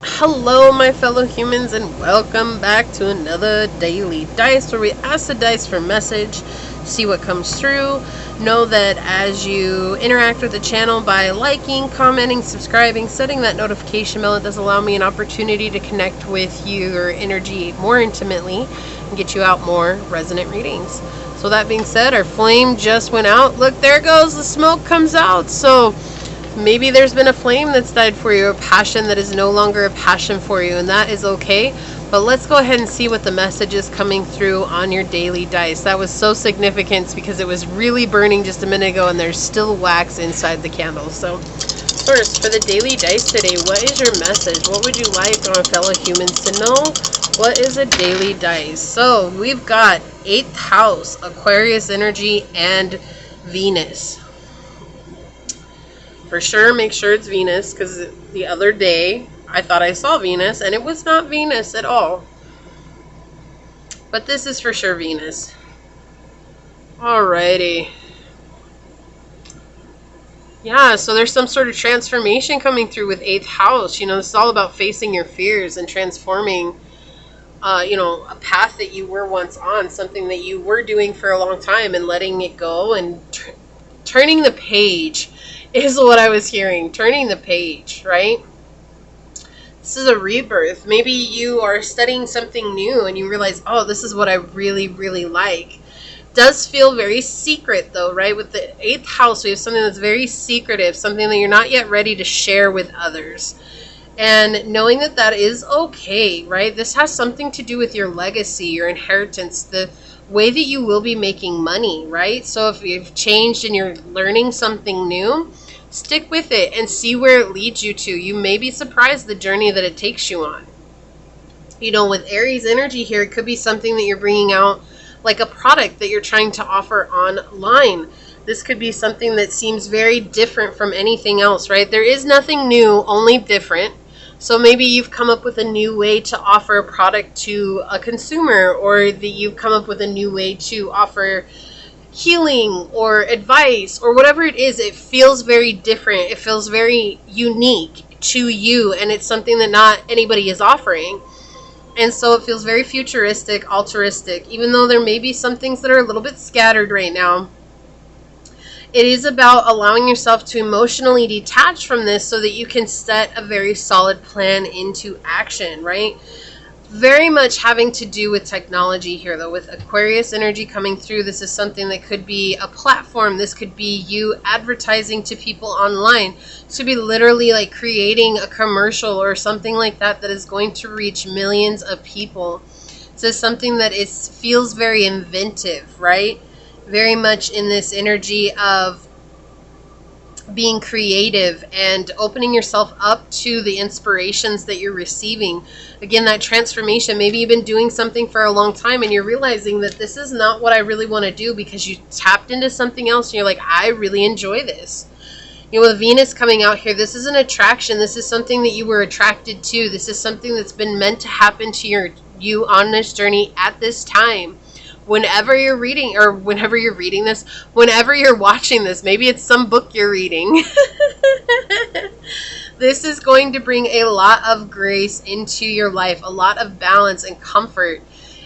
Hello, my fellow humans, and welcome back to another daily dice where we ask the dice for message, see what comes through. Know that as you interact with the channel by liking, commenting, subscribing, setting that notification bell, it does allow me an opportunity to connect with your energy more intimately and get you out more resonant readings. So that being said, our flame just went out. Look, there goes, the smoke comes out. So maybe there's been a flame that's died for you, a passion that is no longer a passion for you, and that is okay. But let's go ahead and see what the message is coming through on your daily dice. That was so significant because it was really burning just a minute ago, and there's still wax inside the candle. So first, for the daily dice today, what is your message? What would you like our fellow humans to know? What is a daily dice? So we've got 8th house, Aquarius energy, and Venus. For sure, make sure it's Venus, because the other day I thought I saw Venus, and it was not Venus at all. But this is for sure Venus. Alrighty. Yeah, so there's some sort of transformation coming through with 8th house. You know, this is all about facing your fears and transforming, a path that you were once on, something that you were doing for a long time, and letting it go and turning the page is what I was hearing. Turning the page, right? This is a rebirth. Maybe you are studying something new and you realize, oh, this is what I really, really like. Does feel very secret though, right? With the 8th house, we have something that's very secretive, something that you're not yet ready to share with others. And knowing that that is okay, right? This has something to do with your legacy, your inheritance, the way that you will be making money, right? So if you've changed and you're learning something new, stick with it and see where it leads you to. You may be surprised the journey that it takes you on. You know, with Aries energy here, it could be something that you're bringing out, like a product that you're trying to offer online. This could be something that seems very different from anything else, right? There is nothing new, only different. So maybe you've come up with a new way to offer a product to a consumer, or that you've come up with a new way to offer healing or advice or whatever it is. It feels very different. It feels very unique to you, and it's something that not anybody is offering. And so it feels very futuristic, altruistic, even though there may be some things that are a little bit scattered right now. It is about allowing yourself to emotionally detach from this so that you can set a very solid plan into action, right? Very much having to do with technology here, though, with Aquarius energy coming through. This is something that could be a platform. This could be you advertising to people online. This could be literally like creating a commercial or something like that that is going to reach millions of people. This is something that feels very inventive, right? Very much in this energy of being creative and opening yourself up to the inspirations that you're receiving. Again, that transformation. Maybe you've been doing something for a long time and you're realizing that this is not what I really want to do, because you tapped into something else and you're like, I really enjoy this. You know, with Venus coming out here, this is an attraction. This is something that you were attracted to. This is something that's been meant to happen to you on this journey at this time. Whenever you're reading this, whenever you're watching this, maybe it's some book you're reading. This is going to bring a lot of grace into your life, a lot of balance and comfort.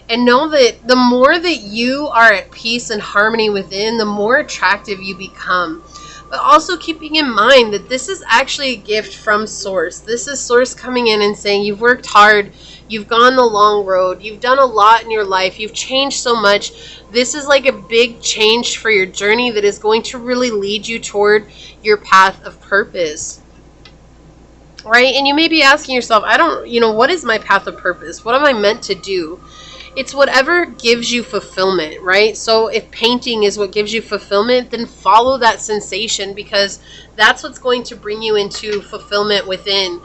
And know that the more that you are at peace and harmony within, the more attractive you become. But also keeping in mind that this is actually a gift from Source. This is Source coming in and saying, you've worked hard, you've gone the long road, you've done a lot in your life, you've changed so much. This is like a big change for your journey that is going to really lead you toward your path of purpose. Right? And you may be asking yourself, what is my path of purpose? What am I meant to do? It's whatever gives you fulfillment, right? So if painting is what gives you fulfillment, then follow that sensation, because that's what's going to bring you into fulfillment within.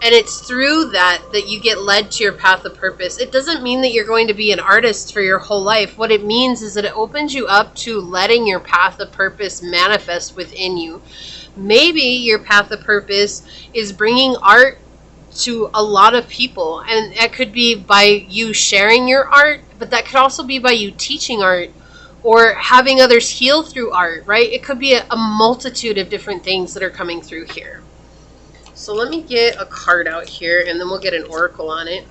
And it's through that you get led to your path of purpose. It doesn't mean that you're going to be an artist for your whole life. What it means is that it opens you up to letting your path of purpose manifest within you. Maybe your path of purpose is bringing art to a lot of people, and that could be by you sharing your art, but that could also be by you teaching art or having others heal through art, right? It could be a multitude of different things that are coming through here. So let me get a card out here, and then we'll get an oracle on it.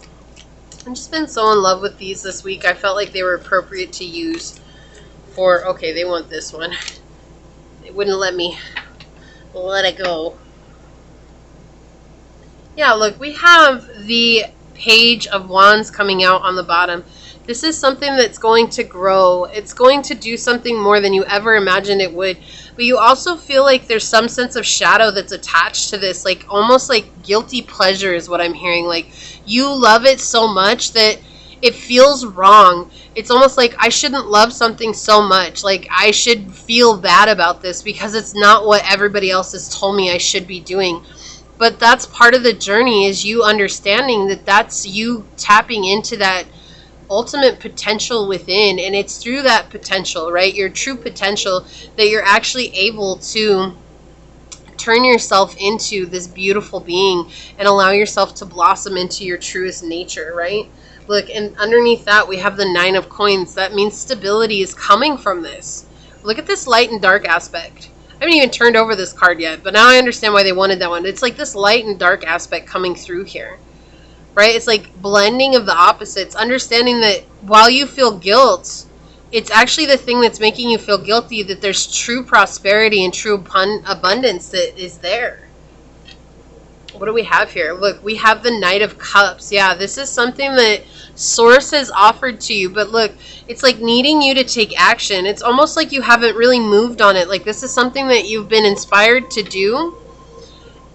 I've just been so in love with these this week. I felt like they were appropriate to use for, okay, they want this one. They wouldn't let me let it go. Yeah, look, we have the Page of Wands coming out on the bottom. This is something that's going to grow. It's going to do something more than you ever imagined it would. But you also feel like there's some sense of shadow that's attached to this, like almost like guilty pleasure is what I'm hearing. Like you love it so much that it feels wrong. It's almost like I shouldn't love something so much. Like I should feel bad about this because it's not what everybody else has told me I should be doing. But that's part of the journey, is you understanding that that's you tapping into that ultimate potential within, and it's through that potential, right, your true potential, that you're actually able to turn yourself into this beautiful being and allow yourself to blossom into your truest nature, right? Look, and underneath that we have the 9 of Coins. That means stability is coming from this. Look at this light and dark aspect. I haven't even turned over this card yet, but now I understand why they wanted that one. It's like this light and dark aspect coming through here. Right? It's like blending of the opposites. Understanding that while you feel guilt, it's actually the thing that's making you feel guilty, that there's true prosperity and true abundance that is there. What do we have here? Look, we have the Knight of Cups. Yeah, this is something that Source has offered to you. But look, it's like needing you to take action. It's almost like you haven't really moved on it. Like this is something that you've been inspired to do.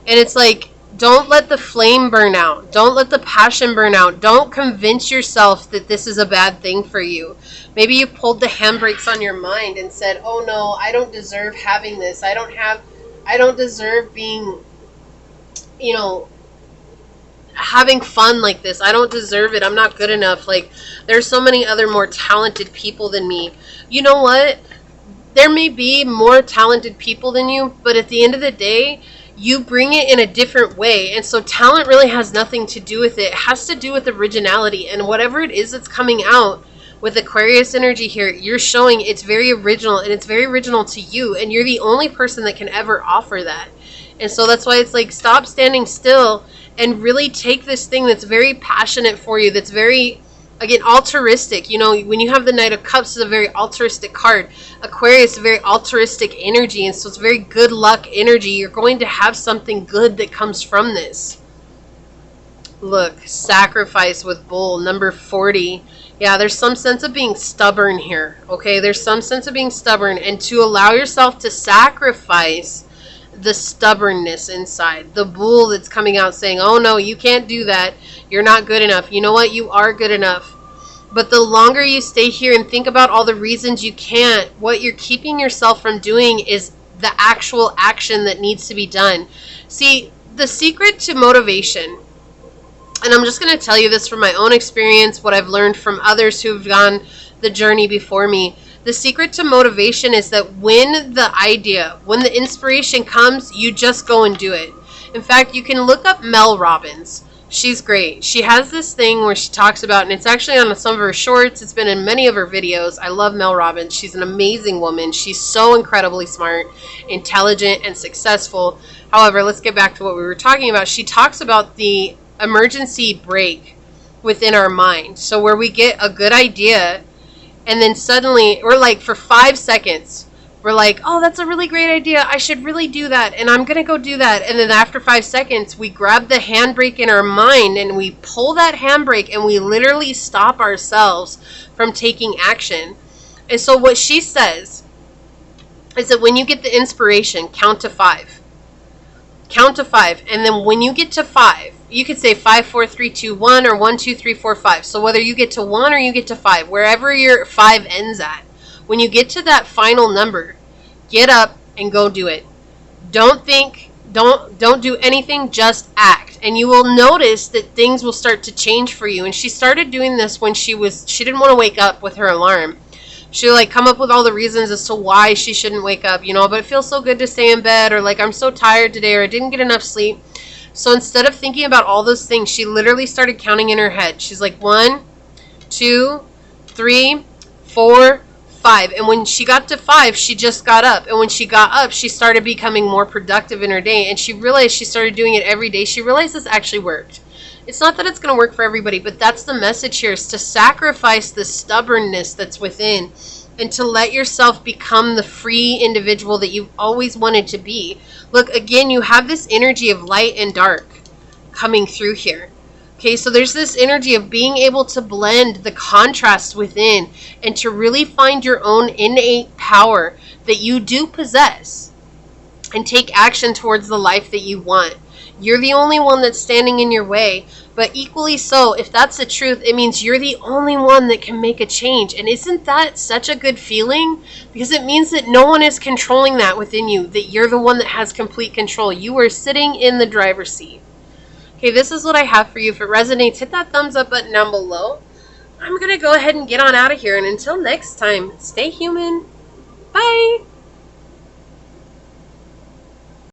And it's like, don't let the flame burn out. Don't let the passion burn out. Don't convince yourself that this is a bad thing for you. Maybe you pulled the handbrakes on your mind and said, oh no, I don't deserve having this. I don't deserve being, you know, having fun like this. I don't deserve it. I'm not good enough. Like, there's so many other more talented people than me. You know what? There may be more talented people than you, but at the end of the day, you bring it in a different way. And so talent really has nothing to do with it. It has to do with originality. And whatever it is that's coming out with Aquarius energy here, you're showing it's very original, and it's very original to you. And you're the only person that can ever offer that. And so that's why it's like, stop standing still and really take this thing that's very passionate for you, that's very, again, altruistic. You know, when you have the Knight of Cups, it's a very altruistic card. Aquarius is a very altruistic energy, and so it's very good luck energy. You're going to have something good that comes from this. Look, Sacrifice with Bull, number 40. Yeah, there's some sense of being stubborn here, okay? There's some sense of being stubborn, and to allow yourself to sacrifice the stubbornness inside. The bull that's coming out saying, oh no, you can't do that. You're not good enough. You know what? You are good enough. But the longer you stay here and think about all the reasons you can't, what you're keeping yourself from doing is the actual action that needs to be done. See, the secret to motivation, and I'm just going to tell you this from my own experience, what I've learned from others who've gone the journey before me. The secret to motivation is that when the inspiration comes, you just go and do it. In fact, you can look up Mel Robbins. She's great. She has this thing where she talks about, and it's actually on some of her shorts. It's been in many of her videos. I love Mel Robbins. She's an amazing woman. She's so incredibly smart, intelligent, and successful. However, let's get back to what we were talking about. She talks about the emergency brake within our mind. So where we get a good idea, and then suddenly, or like for 5 seconds, we're like, oh, that's a really great idea. I should really do that. And I'm going to go do that. And then after 5 seconds, we grab the handbrake in our mind and we pull that handbrake and we literally stop ourselves from taking action. And so what she says is that when you get the inspiration, count to 5. Count to 5. And then when you get to 5, you could say 5, 4, 3, 2, 1, or 1, 2, 3, 4, 5. So whether you get to 1 or you get to 5, wherever your 5 ends at, when you get to that final number, get up and go do it. Don't think, don't do anything, just act. And you will notice that things will start to change for you. And she started doing this when she didn't want to wake up with her alarm. She would like come up with all the reasons as to why she shouldn't wake up, you know, but it feels so good to stay in bed, or like I'm so tired today, or I didn't get enough sleep. So instead of thinking about all those things, she literally started counting in her head. She's like 1, 2, 3, 4, 5. And when she got to 5, she just got up. And when she got up, she started becoming more productive in her day. And she realized she started doing it every day. She realized this actually worked. It's not that it's going to work for everybody, but that's the message here, is to sacrifice the stubbornness that's within and to let yourself become the free individual that you've always wanted to be. Look, again, you have this energy of light and dark coming through here. Okay, so there's this energy of being able to blend the contrast within and to really find your own innate power that you do possess and take action towards the life that you want. You're the only one that's standing in your way, but equally so, if that's the truth, it means you're the only one that can make a change. And isn't that such a good feeling? Because it means that no one is controlling that within you, that you're the one that has complete control. You are sitting in the driver's seat. Okay, this is what I have for you. If it resonates, hit that thumbs up button down below. I'm going to go ahead and get on out of here. And until next time, stay human. Bye.